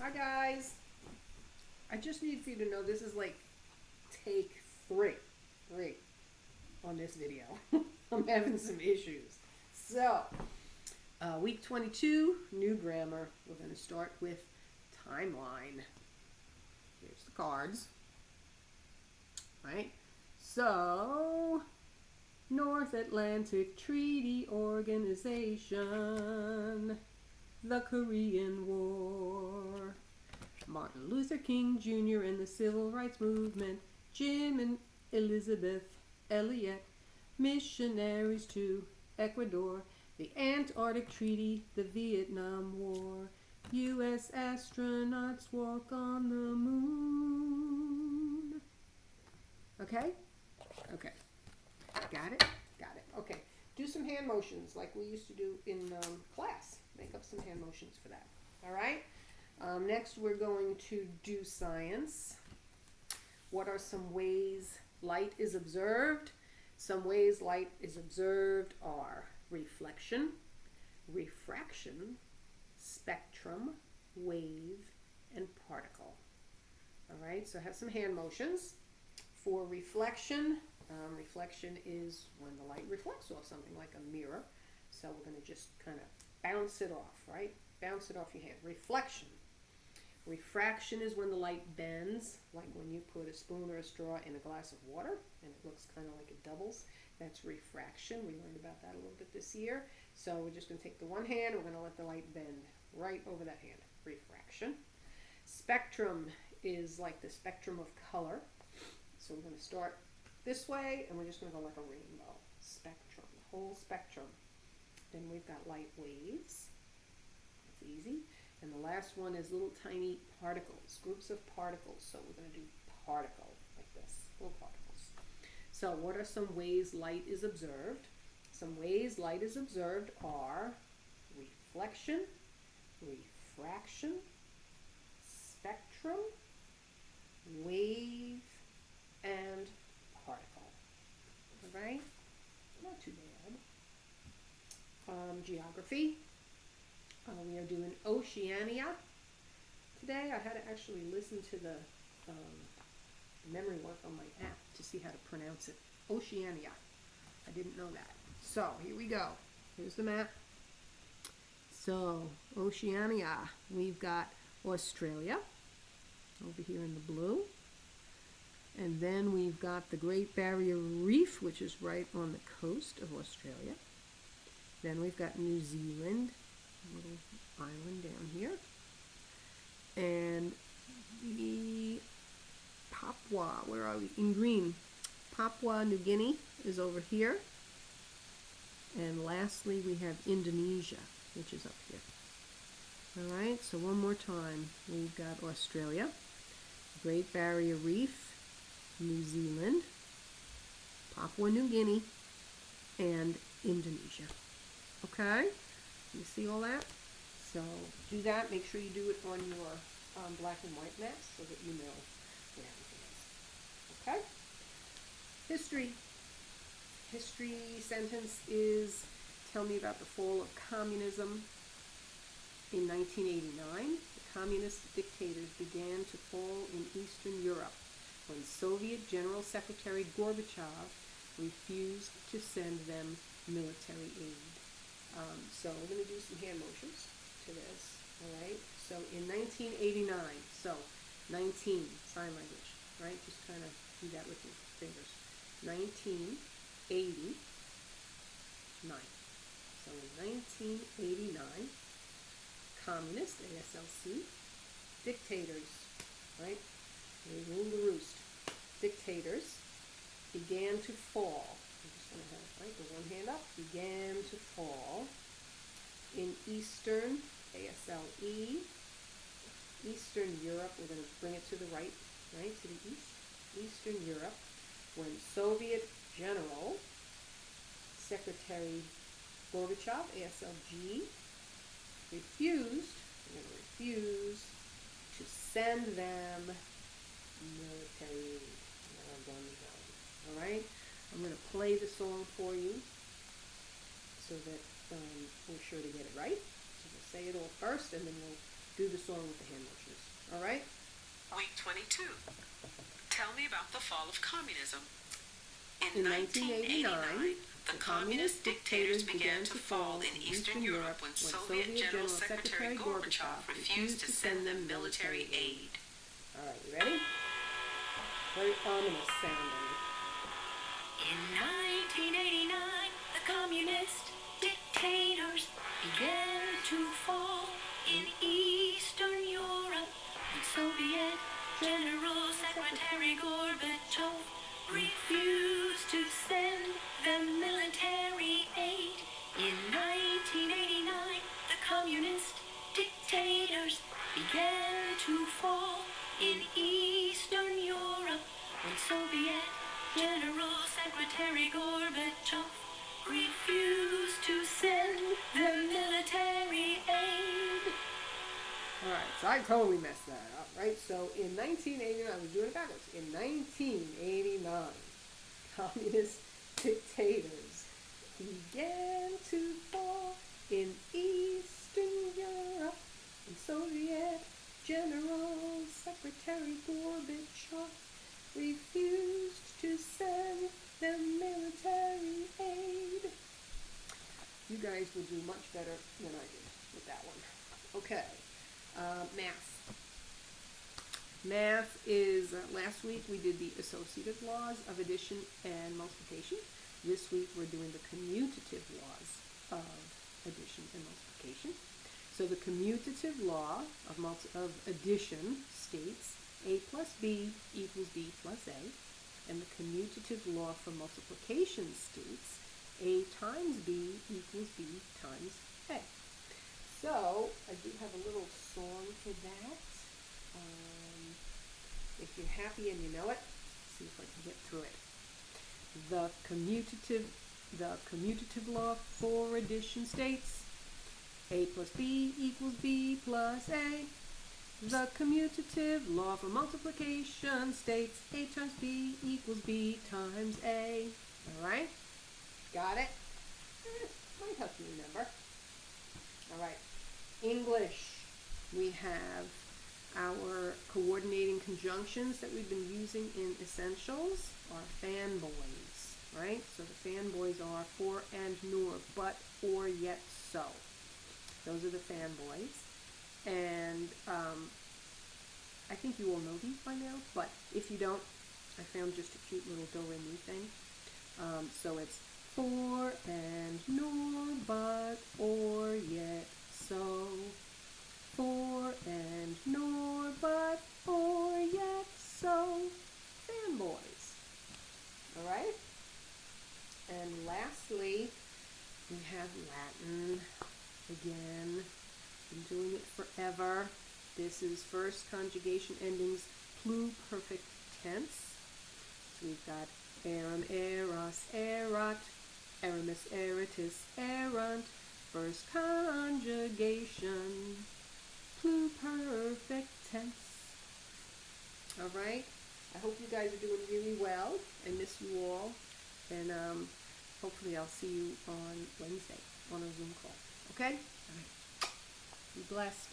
Hi guys. I just need for you to know this is like take three on this video. I'm having some issues. So, week 22, new grammar. We're going to start with timeline. Here's the cards. Right? So, North Atlantic Treaty Organization, the Korean War, Martin Luther King Jr. and the Civil Rights Movement, Jim and Elizabeth Elliot, missionaries to Ecuador, the Antarctic Treaty, the Vietnam War, U.S. astronauts walk on the moon. Okay? Okay. Got it? Got it. Okay. Do some hand motions like we used to do in class. Make up some hand motions for that. All right? Next, we're going to do science. What are some ways light is observed? Some ways light is observed are reflection, refraction, spectrum, wave, and particle. All right, so have some hand motions. For reflection, reflection is when the light reflects off something like a mirror. So we're going to just kind of bounce it off, right? Bounce it off your hand. Reflection. Refraction is when the light bends, like when you put a spoon or a straw in a glass of water and it looks kind of like it doubles. That's refraction. We learned about that a little bit this year. So we're just going to take the one hand, we're going to let the light bend right over that hand. Refraction. Spectrum is like the spectrum of color. So we're going to start this way and we're just going to go like a rainbow. Spectrum, the whole spectrum. Then we've got light waves. That's easy. And the last one is little tiny particles, groups of particles. So we're going to do particle like this, little particles. So what are some ways light is observed? Some ways light is observed are reflection, refraction, spectrum, wave, and particle. All right? Not too bad. Geography. We are doing Oceania today. I had to actually listen to the memory work on my app to see how to pronounce it. Oceania. I didn't know that. So here we go. Here's the map. So Oceania. We've got Australia over here in the blue. And then we've got the Great Barrier Reef, which is right on the coast of Australia. Then we've got New Zealand, a little island down here. And the Papua, where are we? In green. Papua New Guinea is over here. And lastly, we have Indonesia, which is up here. All right, so one more time. We've got Australia, Great Barrier Reef, New Zealand, Papua New Guinea, and Indonesia. Okay? You see all that? So do that. Make sure you do it on your black and white maps so that you know where everything is. Okay? History. History sentence is, tell me about the fall of communism. In 1989, the communist dictators began to fall in Eastern Europe when Soviet General Secretary Gorbachev refused to send them military aid. So we're going to do some hand motions to this, all right? So in 1989, so 19, sign language, right? Just kind of do that with your fingers. 1989. So in 1989, communist, ASLC, dictators, right? They ruled the roost. Dictators began to fall. I'm just going to have, right, the one hand up, began to fall in Eastern, ASLE, Eastern Europe. We're going to bring it to the right, to the east, Eastern Europe, when Soviet General Secretary Gorbachev, ASLG, refused to send them military aid. Now I'm done with that one. All right? I'm going to play the song for you so that we're sure to get it right. So we'll say it all first, and then we'll do the song with the hand motions. All right? Week 22. Tell me about the fall of communism. In 1989, the communist dictators began to fall in Eastern Europe when Soviet General Secretary Gorbachev refused to send them military aid. All right, you ready? Very ominous sounding. In 1989, the communist dictators began to fall in Eastern Europe when Soviet General Secretary Gorbachev refused to send them military aid. In 1989, the communist dictators began to fall in Eastern Europe when Soviet General Secretary Gorbachev refused to send them military aid. Alright, so I totally messed that up, right? So in 1989, I was doing it backwards. In 1989, communist dictators began to fall in Eastern Europe, and Soviet General Secretary Gorbachev refused to send them military aid. You guys would do much better than I did with that one. Okay. Math. Math is, last week we did the associative laws of addition and multiplication. This week we're doing the commutative laws of addition and multiplication. So the commutative law of addition states a plus b equals b plus a. And the commutative law for multiplication states a times b equals b times a. So, I do have a little song for that. If you're happy and you know it, see if I can get through it. The commutative law for addition states a plus b equals b plus a. The commutative law for multiplication states a times b equals b times a. Alright? Got it? Might help you remember. Alright. English. We have our coordinating conjunctions that we've been using in essentials are fanboys, right? So the fanboys are for and nor, but, or, yet, so. Those are the fanboys. And I think you all know these by now, but if you don't, I found just a cute little do-re-mi thing. So it's for and nor, but, or, yet, so. For and nor, but, or, yet, so. Fanboys. Alright? And lastly, we have Latin. Again, been doing it forever. This is first conjugation endings, pluperfect tense. So we've got eram, eras, erat, eramus, eratus, erant. First conjugation, pluperfect tense. Alright? I hope you guys are doing really well. I miss you all. And hopefully I'll see you on Wednesday on a Zoom call. Okay? All right. Be blessed.